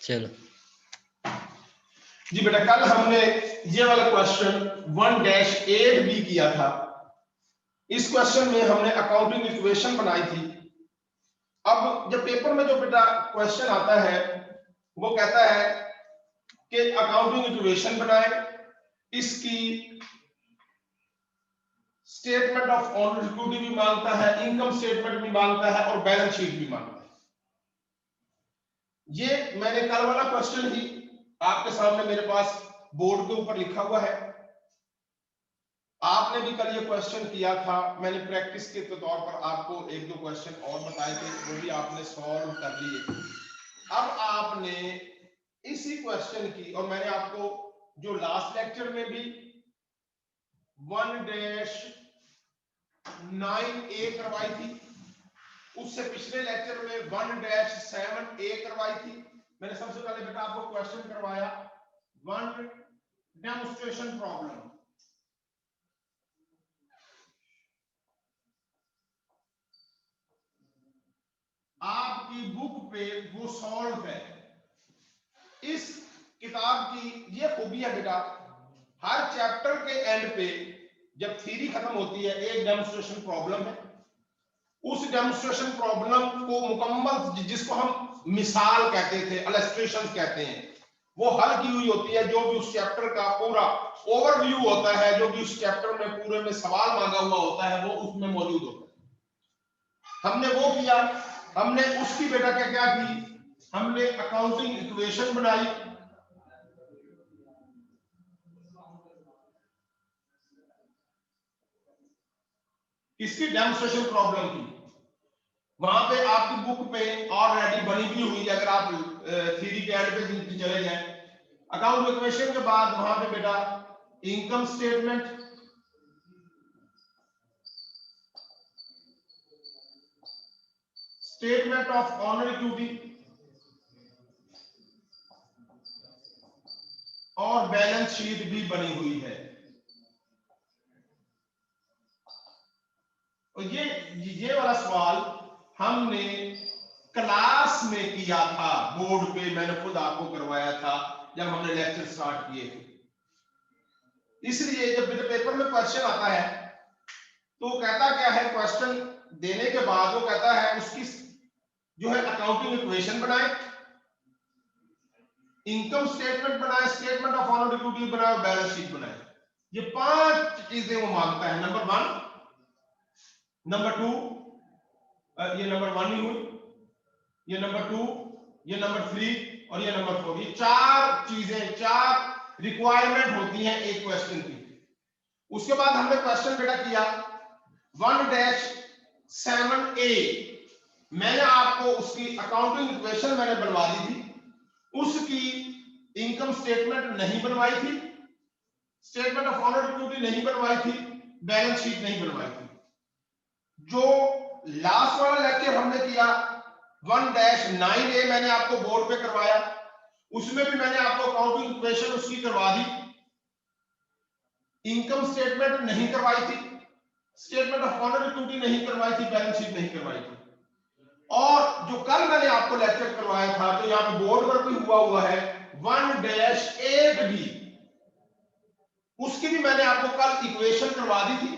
चलो जी बेटा, कल हमने ये वाला क्वेश्चन 1-8b किया था। इस क्वेश्चन में हमने अकाउंटिंग इक्वेशन बनाई थी। अब जब पेपर में जो बेटा क्वेश्चन आता है वो कहता है कि अकाउंटिंग इक्वेशन बनाए, इसकी स्टेटमेंट ऑफ ऑनर इक्विटी भी मांगता है, इनकम स्टेटमेंट भी मांगता है और बैलेंस शीट भी मांगता है। ये मैंने कल वाला क्वेश्चन ही आपके सामने मेरे पास बोर्ड के ऊपर लिखा हुआ है। आपने भी कल ये क्वेश्चन किया था, मैंने प्रैक्टिस के तौर पर आपको एक दो क्वेश्चन और बताए थे, वो भी आपने सॉल्व कर लिए। अब आपने इसी क्वेश्चन की, और मैंने आपको जो लास्ट लेक्चर में भी 1-9a करवाई थी, उससे पिछले लेक्चर में 1-7a करवाई थी। मैंने सबसे पहले बेटा आपको क्वेश्चन करवाया 1 डेमोन्स्ट्रेशन प्रॉब्लम। आपकी बुक पे वो सॉल्व है। इस किताब की ये खूबी है बेटा, हर चैप्टर के एंड पे जब थ्योरी खत्म होती है एक डेमोन्स्ट्रेशन प्रॉब्लम है। उस डेमोन्स्ट्रेशन प्रॉब्लम को मुकम्मल, जिसको हम मिसाल कहते थे, इलस्ट्रेशन कहते हैं, वो हल की हुई होती है। जो भी उस चैप्टर का पूरा ओवरव्यू होता है, जो भी उस चैप्टर में पूरे में सवाल मांगा हुआ होता है, वो उसमें मौजूद होता है। हमने वो किया, हमने उसकी बेटा क्या क्या की, हमने अकाउंटिंग इक्वेशन बनाई, किसकी, डेमोन्स्ट्रेशन प्रॉब्लम की। वहां पे आपकी बुक पे ऑलरेडी बनी भी हुई है, अगर आप थ्योरी के एंड पे चले जाएं। अकाउंट इक्वेशन के बाद वहां पे बेटा income statement, statement of owner equity और बैलेंस शीट भी बनी हुई है। और ये वाला सवाल हमने क्लास में किया था, बोर्ड पे मैंने खुद आपको करवाया था जब हमने लेक्चर स्टार्ट किए थे। इसलिए जब पेपर में क्वेश्चन आता है तो कहता क्या है, क्वेश्चन देने के बाद वो कहता है उसकी जो है अकाउंटिंग इक्वेशन बनाए, इनकम स्टेटमेंट बनाए, स्टेटमेंट ऑफ ऑनर इक्विटी बनाए, बैलेंस शीट बनाए। ये 5 चीजें वो मांगता है। नंबर 1, नंबर 2, ये नंबर 1 ही हुई, ये नंबर 2, ये नंबर 3 और ये नंबर 4। ये 4 चीजें, 4 रिक्वायरमेंट होती हैं एक क्वेश्चन की। उसके बाद हमने क्वेश्चन बेटा किया 1-7a। मैंने आपको उसकी अकाउंटिंग इक्वेशन मैंने बनवा दी थी, उसकी इनकम स्टेटमेंट नहीं बनवाई थी, स्टेटमेंट ऑफ ऑनर इक्विटी नहीं बनवाई थी, बैलेंस शीट नहीं बनवाई थी। जो लास्ट वाला लेक्चर हमने किया 1-9a मैंने आपको बोर्ड पे करवाया, उसमें भी मैंने आपको अकाउंटिंग इक्वेशन उसकी करवा दी, इनकम स्टेटमेंट नहीं करवाई थी, स्टेटमेंट ऑफ ऑनर इक्विटी नहीं करवाई थी, बैलेंस शीट नहीं करवाई थी। और जो कल मैंने आपको लेक्चर करवाया था, जो यहां पे बोर्ड पर भी हुआ है 1-8b, उसकी भी मैंने आपको कल इक्वेशन करवा दी थी।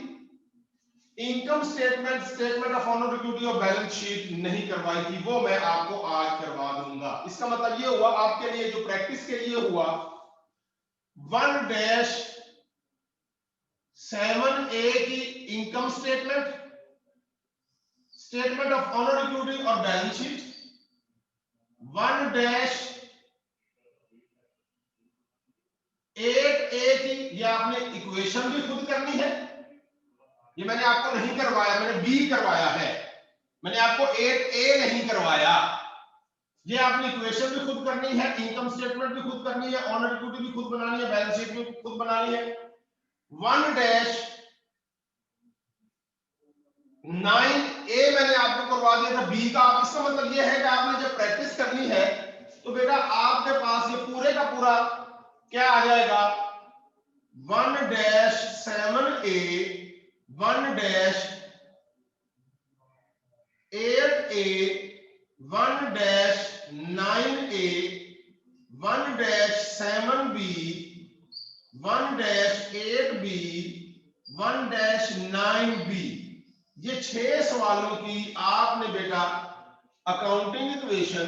Income statement, statement of owner equity और बैलेंस शीट नहीं करवाई थी, वो मैं आपको आज करवा दूंगा। इसका मतलब ये हुआ आपके लिए, जो प्रैक्टिस के लिए हुआ, 1-7a की income statement, statement of owner equity और बैलेंस शीट, 1-8a की ये आपने इक्वेशन भी खुद करनी है। ये मैंने आपको नहीं करवाया, मैंने बी करवाया है, मैंने आपको 8a नहीं करवाया। ये आपने इक्वेशन भी खुद करनी है, इनकम स्टेटमेंट भी खुद करनी है, ऑनर इक्विटी भी खुद बनानी है, बैलेंस शीट भी खुद बनानी है। 1-9a मैंने आपको करवा दिया था बी का। इसका मतलब ये है कि आपने जब प्रैक्टिस करनी है तो बेटा आपके पास ये पूरे का पूरा क्या आ जाएगा, 1-7a, 1-8a, 1-9A 1-7B 1-8B 1-9B, ये 6 सवालों की आपने बेटा accounting equation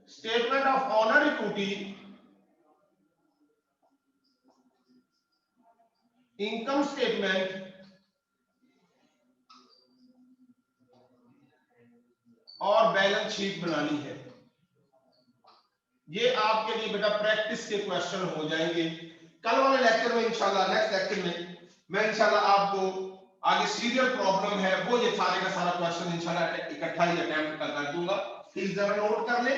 statement of owner equity, income statement और बैलेंस शीट बनानी है। ये आपके लिए बेटा प्रैक्टिस के क्वेश्चन हो जाएंगे। कल वाले लेक्चर में इंशाल्लाह, नेक्स्ट लेक्चर में मैं इंशाल्लाह आपको आगे सीरियल प्रॉब्लम है वो ये सारे का सारा क्वेश्चन इंशाल्लाह इकट्ठा ही अटेम्प्ट कर दूंगा। प्लीज जरा नोट कर ले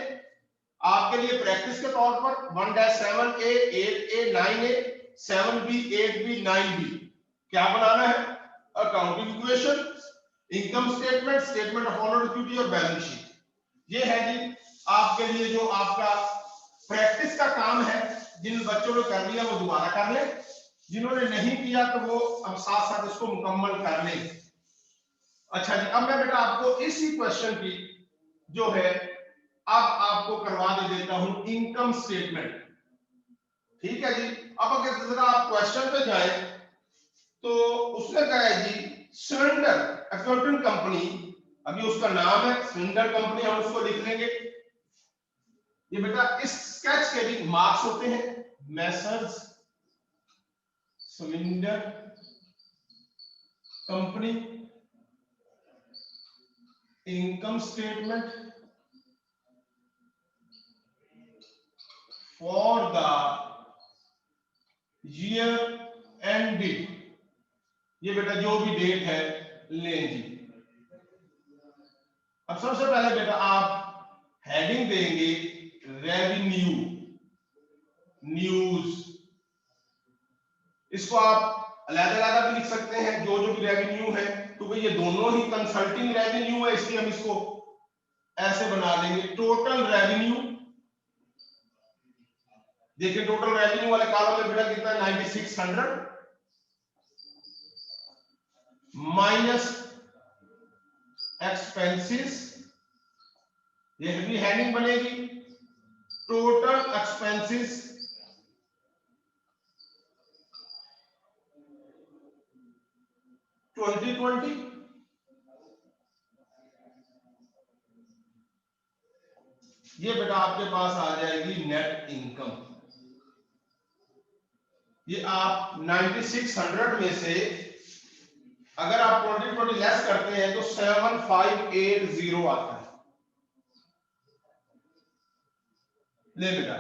आपके लिए प्रैक्टिस के तौर पर 1-7A 8A 9A 7B 8B 9B क्या बनाना है, accounting equation, income statement, statement of owner equity और बैलेंस शीट। ये है जी आपके लिए जो आपका प्रैक्टिस का काम है। जिन बच्चों ने कर लिया वो दोबारा कर ले, जिन्होंने नहीं किया तो वो अब साथ साथ इसको मुकम्मल कर ले। अच्छा जी, अब मैं बेटा आपको इसी क्वेश्चन की जो है अब आपको करवा देता हूं इनकम स्टेटमेंट। ठीक है जी, अब अगर जरा आप क्वेश्चन पे जाए तो उसने कहा है जी सिलेंडर अकाउंटिंग कंपनी, अभी उसका नाम है सिलेंडर कंपनी, हम उसको लिख लेंगे। ये बेटा इस स्केच के भी मार्क्स होते हैं, Messrs cylinder company income statement for the year ending, ये बेटा जो भी डेट है लें जी। अब सबसे पहले बेटा आप हेडिंग देंगे रेवेन्यू न्यूज, इसको आप अलग-अलग भी लिख सकते हैं जो जो भी रेवेन्यू है, क्योंकि ये दोनों ही कंसल्टिंग रेवेन्यू है इसलिए हम इसको ऐसे बना देंगे। टोटल रेवेन्यू, देखिए टोटल रेवेन्यू वाले कॉलम में बेटा कितना है 9600 माइनस एक्सपेंसेस, ये भी हेडिंग बनेगी टोटल एक्सपेंसेस 2020, ये बेटा आपके पास आ जाएगी नेट इनकम। ये आप 9600 में से अगर आप 2020 लेस करते हैं तो 7580 आता है। ले बेटा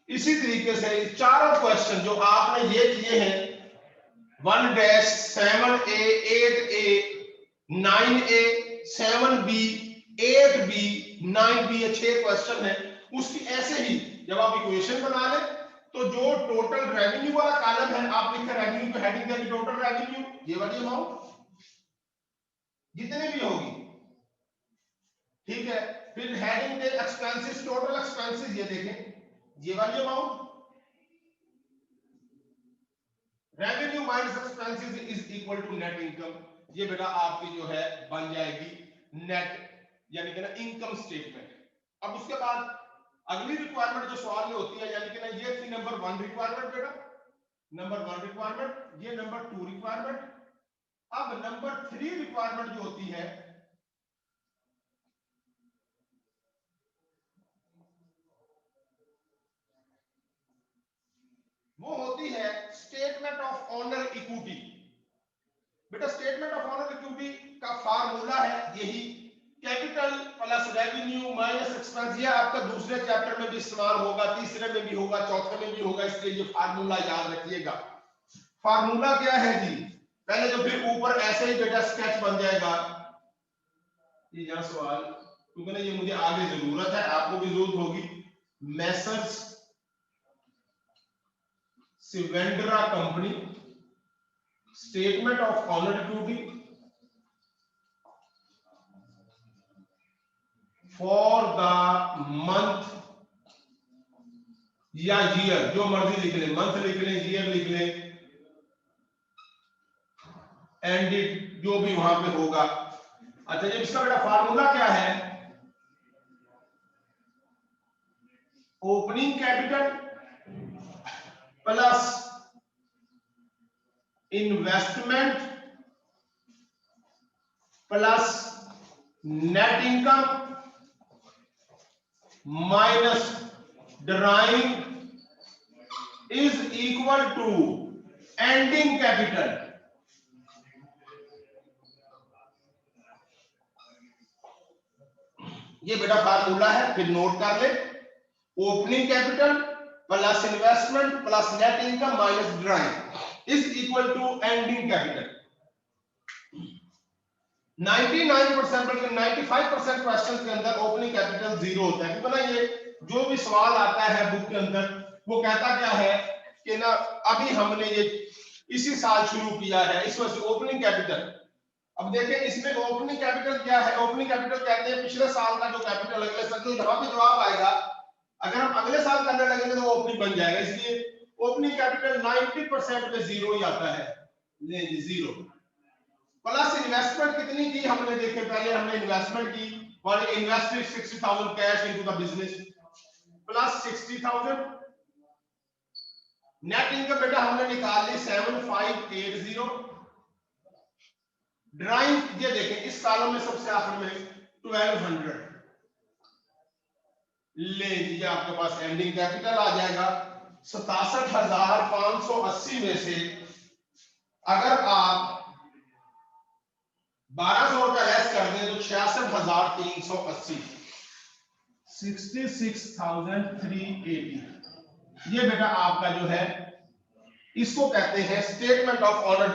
इसी तरीके से चारों क्वेश्चन जो आपने ये किए हैं 1-7A 8A 9A 7B 8B 9B, ये 6 क्वेश्चन है, उसकी ऐसे ही जब आप इक्वेशन बना लें तो जो टोटल रेवेन्यू वाला कॉलम है आप लिखें रेवेन्यू को हेडिंग देंगे टोटल रेवेन्यू, ये वाली अमाउंट जितने भी होगी, ठीक है। फिर हेडिंग दे एक्सपेंसेस, टोटल एक्सपेंसेस, ये देखें ये वाली amount, revenue minus expenses is equal to net income, ये बेटा आपकी जो है बन जाएगी नेट यानी कि ना इनकम स्टेटमेंट। अब उसके बाद अगली रिक्वायरमेंट जो सवाल में होती है यानी कि ना ये थी नंबर 1 रिक्वायरमेंट बेटा, नंबर 1 रिक्वायरमेंट, ये नंबर 2 रिक्वायरमेंट। अब नंबर 3 रिक्वायरमेंट जो होती है वो होती है स्टेटमेंट ऑफ ऑनर इक्विटी। बेटा स्टेटमेंट ऑफ ऑनर इक्विटी का फार्मूला है यही capital plus revenue minus expense. ये आपका दूसरे चैप्टर में भी इस्तेमाल होगा, तीसरे में भी होगा, चौथे में भी होगा, इसलिए ये फार्मूला याद रखिएगा। फार्मूला क्या है जी, पहले तो फिर ऊपर ऐसे ही बेटा स्केच बन जाएगा। ये यहां सवाल क्योंकि ना ये मुझे आगे जरूरत है, आपको भी जरूरत होगी। मैसर्स सिवेंड्रा company statement of owner equity for the month या ईयर, जो मर्जी लिख ले, मंथ लिख ले, ईयर लिख ले, एंडेड जो भी वहां पे होगा। अच्छा जब इसका बेटा फार्मूला क्या है, opening capital plus investment plus net income minus drawing is equal to ending capital. ये बेटा फार्मूला है, फिर नोट कर ले। Opening capital plus investment plus net income minus drawing is equal to ending capital. 99% बल्कि 95% question के अंदर opening capital zero होता है, क्योंकि ना ये जो भी सवाल आता है बुक के अंदर वो कहता क्या है कि ना अभी हमने ये इसी साल शुरू किया है, इस वजह से ओपनिंग कैपिटल। अब देखें इसमें ओपनिंग कैपिटल क्या है, ओपनिंग कैपिटल कहते हैं पिछले साल का जो कैपिटल अगले साल, जो यहाँ पे जवाब आएगा अगर हम अगले साल करने लगेंगे तो वो ओपनिंग बन जाएगा, इसलिए ओपनिंग कैपिटल 90% पे जीरो ही आता है, ले जी जीरो। प्लस इन्वेस्टमेंट कितनी की हमने देखे, पहले हमने इन्वेस्टमेंट की, और invested 60,000 cash into the business plus 60,000। Net income बेटा हमने निकाल ली 7580। ड्राइंग ये देखें इस कॉलम में सबसे आखिर में 1200 ले लीजिए, आपके पास एंडिंग कैपिटल आ जाएगा 67,580 में से अगर आप 1200 रुपया लेस कर दें तो 66,380, 66,380। ये बेटा आपका जो है इसको कहते हैं स्टेटमेंट ऑफ ऑर्डर।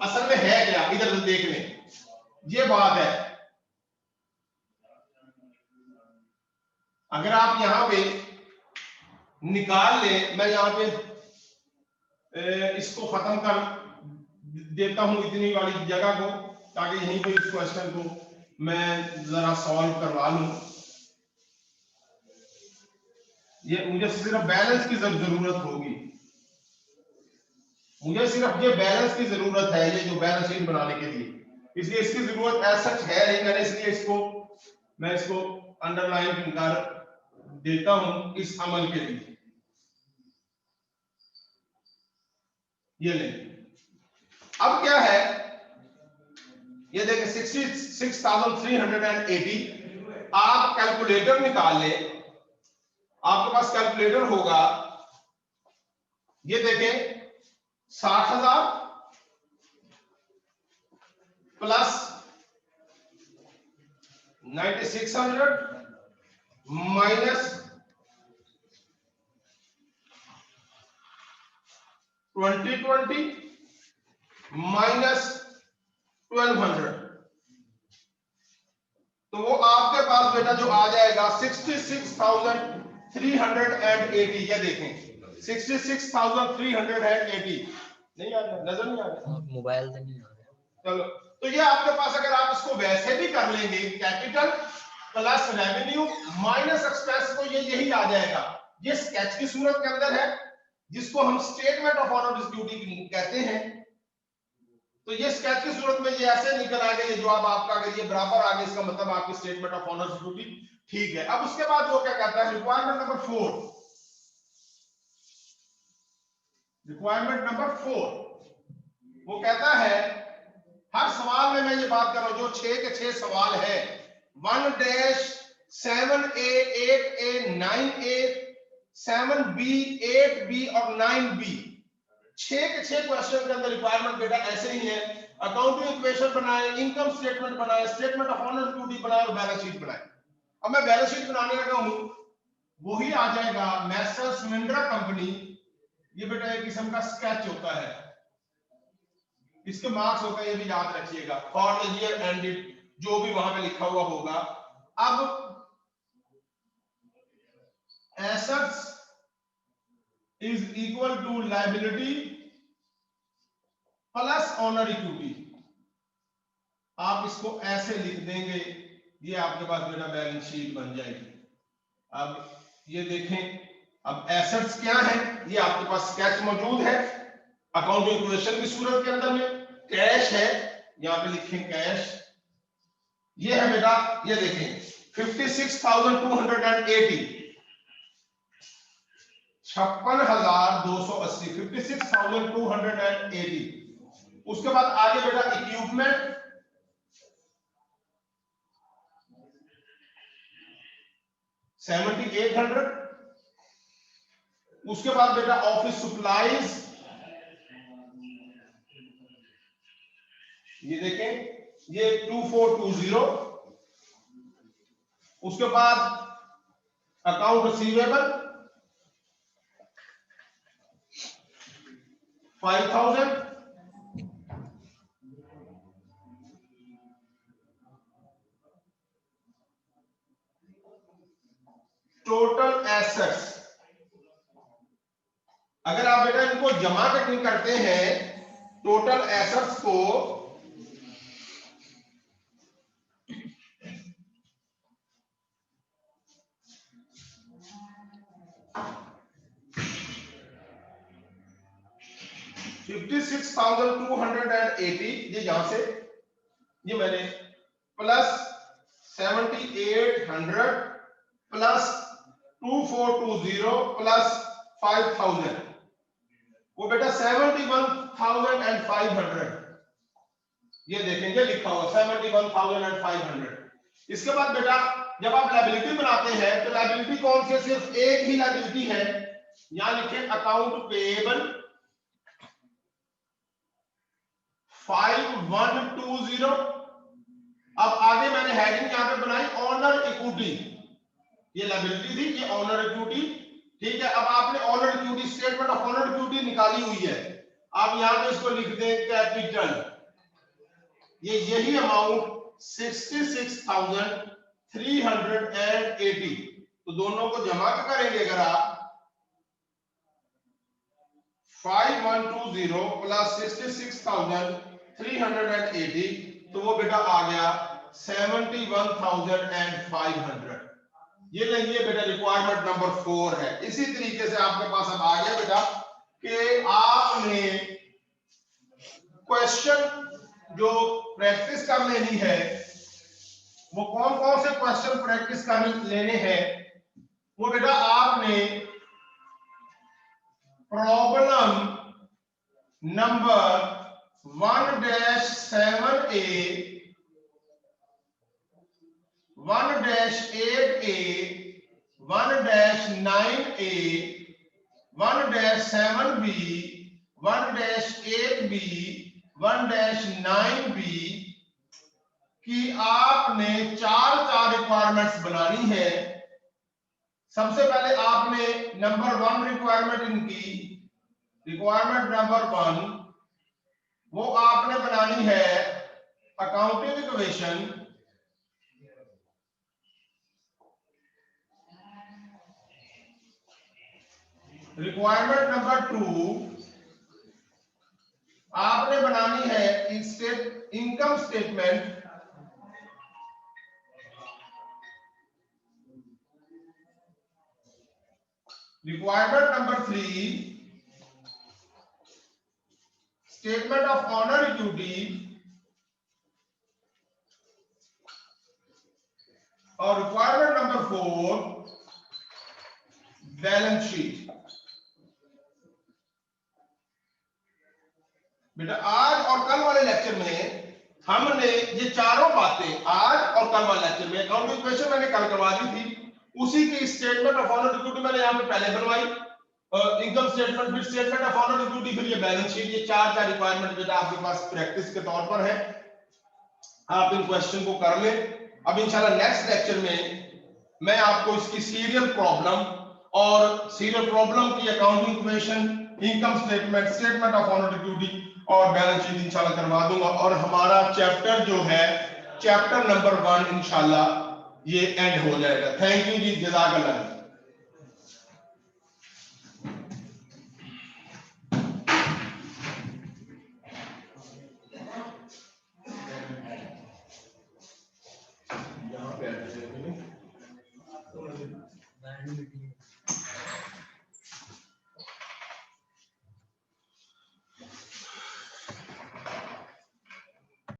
असल में है क्या, इधर देख लें, ये बात है। अगर आप यहां पे निकाल लें, मैं यहां पे इसको खत्म कर देता हूं इतनी वाली जगह को, ताकि यहीं पे इस क्वेश्चन को मैं जरा सॉल्व करवा लूं। ये मुझे सिर्फ बैलेंस की जरूरत होगी, मुझे सिर्फ ये बैलेंस की जरूरत है, ये जो बैलेंस शीट बनाने के लिए, इसलिए इसकी जरूरत ऐसा है नहीं, मैंने इसलिए मैं इसको अंडरलाइन कर देता हूं इस अमल के लिए। ये ले, अब क्या है ये देखें 66,380। आप कैलकुलेटर निकाल ले, आपके पास कैलकुलेटर होगा, ये देखें 60,000 प्लस 9600 माइनस 2020 माइनस 1200, तो वो आपके पास बेटा जो आ जाएगा 66,380। ये देखें 66,380 नहीं आ रहा, नजर नहीं आ रहा, मोबाइल से नहीं आ रहा। चलो तो ये आपके पास अगर आप इसको वैसे भी कर लेंगे, capital plus revenue minus expense, तो ये यही आ जाएगा। ये स्केच की सूरत के अंदर है, जिसको हम स्टेटमेंट ऑफ ऑनर ड्यूटी कहते हैं। तो ये स्केच की सूरत में ये ऐसे निकल आएगा, ये जवाब आपका अगर ये बराबर आ गया, इसका मतलब आपकी स्टेटमेंट ऑफ ऑनर ड्यूटी ठीक है। अब उसके बाद वो क्या कहता है, रिक्वायरमेंट नंबर 4, रिक्वायरमेंट नंबर 4 वो कहता है, हर सवाल में मैं ये बात कर रहा हूं, जो 6 के 6 सवाल है 1 7A 8A 9A 7B 8B और 9B, 6 के 6 क्वेश्चन के अंदर रिक्वायरमेंट बेटा ऐसे ही है। अकाउंटिंग इक्वेशन बनाए, इनकम स्टेटमेंट बनाए, स्टेटमेंट ऑफ ऑनर ड्यूटी बनाए और बैलेंस शीट बनाए। अब मैं बैलेंस शीट बनाने लगा हूं, वही आ जाएगा मैसर्स मिंद्रा कंपनी। ये बेटा एक किस्म का स्केच होता है, इसके मार्क्स होते हैं, ये भी याद रखिएगा, फॉर द ईयर एंडेड जो भी वहां पे लिखा हुआ होगा। अब assets is equal to liability plus owner equity, आप इसको ऐसे लिख देंगे, ये आपके पास बेटा बैलेंस शीट बन जाएगी। अब ये देखें, अब एसेट्स क्या है, ये आपके पास स्केच मौजूद है अकाउंटिंग इक्वेशन की सूरत के अंदर में। कैश है, यहां पे लिखें कैश, ये है बेटा, ये देखें 56,280, 56,280, 56,280। उसके बाद आगे बेटा इक्विपमेंट 7,800। उसके बाद बेटा ऑफिस सप्लाईज, ये देखें ये 2420। उसके बाद अकाउंट रिसीवेबल 5,000। टोटल एसेट्स, अगर आप बेटा इनको जमा करते हैं टोटल एसेट्स को, $56,280, ये यहां से ये मैंने प्लस 7,800 प्लस 2420 प्लस 5,000, वो बेटा 71,500, ये देखेंगे लिखा हुआ 71,500। इसके बाद बेटा जब आप लायबिलिटी बनाते हैं तो लायबिलिटी कौन सी, सिर्फ एक ही लायबिलिटी है, यहां लिखे अकाउंट पेएबल 5120। अब आगे मैंने हेडिंग यहां पे बनाई ऑनर इक्विटी, ये लायबिलिटी थी, ये ऑनर इक्विटी, ठीक है। अब आपने honour equity, statement of owner equity निकाली हुई है, आप यहां पे इसको लिख दें कैपिटल, ये यही अमाउंट 66,380। तो दोनों को जमा करेंगे अगर आप 5120 प्लस 66,380, तो वो बेटा आ गया 71,500। ये नहीं है बेटा रिक्वायरमेंट नंबर 4 है। इसी तरीके से आपके पास अब आ गया बेटा कि आपने क्वेश्चन जो प्रैक्टिस कर लेनी है, वो कौन कौन से क्वेश्चन प्रैक्टिस कर लेने हैं, वो बेटा आपने problem number 1-7A, 1-8A, 1-9A, 1-7B, 1-8B, 1-9B कि आपने चार रिक्वायरमेंट्स बनानी है। सबसे पहले आपने नंबर 1 रिक्वायरमेंट इनकी, रिक्वायरमेंट नंबर 1 वो आपने बनानी है अकाउंटिंग इक्वेशन, रिक्वायरमेंट नंबर 2 आपने बनानी है income statement, requirement number 3 statement of owner equity, और रिक्वायरमेंट नंबर 4 बैलेंस शीट। बेटा आज और कल वाले लेक्चर में हमने ये चारों बातें, आज और कल वाले लेक्चर में अकाउंटिंग इक्वेशन मैंने कल करवा दी थी, उसी की स्टेटमेंट ऑफ ऑनर इक्विटी मैंने यहां पे पहले बनवाई, इनकम स्टेटमेंट, फिर स्टेटमेंट ऑफ ऑनर इक्विटी, फिर ये बैलेंस शीट। ये चार रिक्वायरमेंट बेटा आपके पास प्रैक्टिस के तौर पर है, आप इन क्वेश्चन को कर लें। अब इंशाल्लाह नेक्स्ट लेक्चर में मैं आपको इसकी सीरियल प्रॉब्लम और सीरियल प्रॉब्लम की accounting equation, income statement, statement of owner equity और बैलेंस शीट इंशाल्लाह करवा दूंगा, और हमारा चैप्टर जो है चैप्टर नंबर 1 इंशाल्लाह ये एंड हो जाएगा। थैंक यू जी, जज़ाकल्लाह। यहाँ पे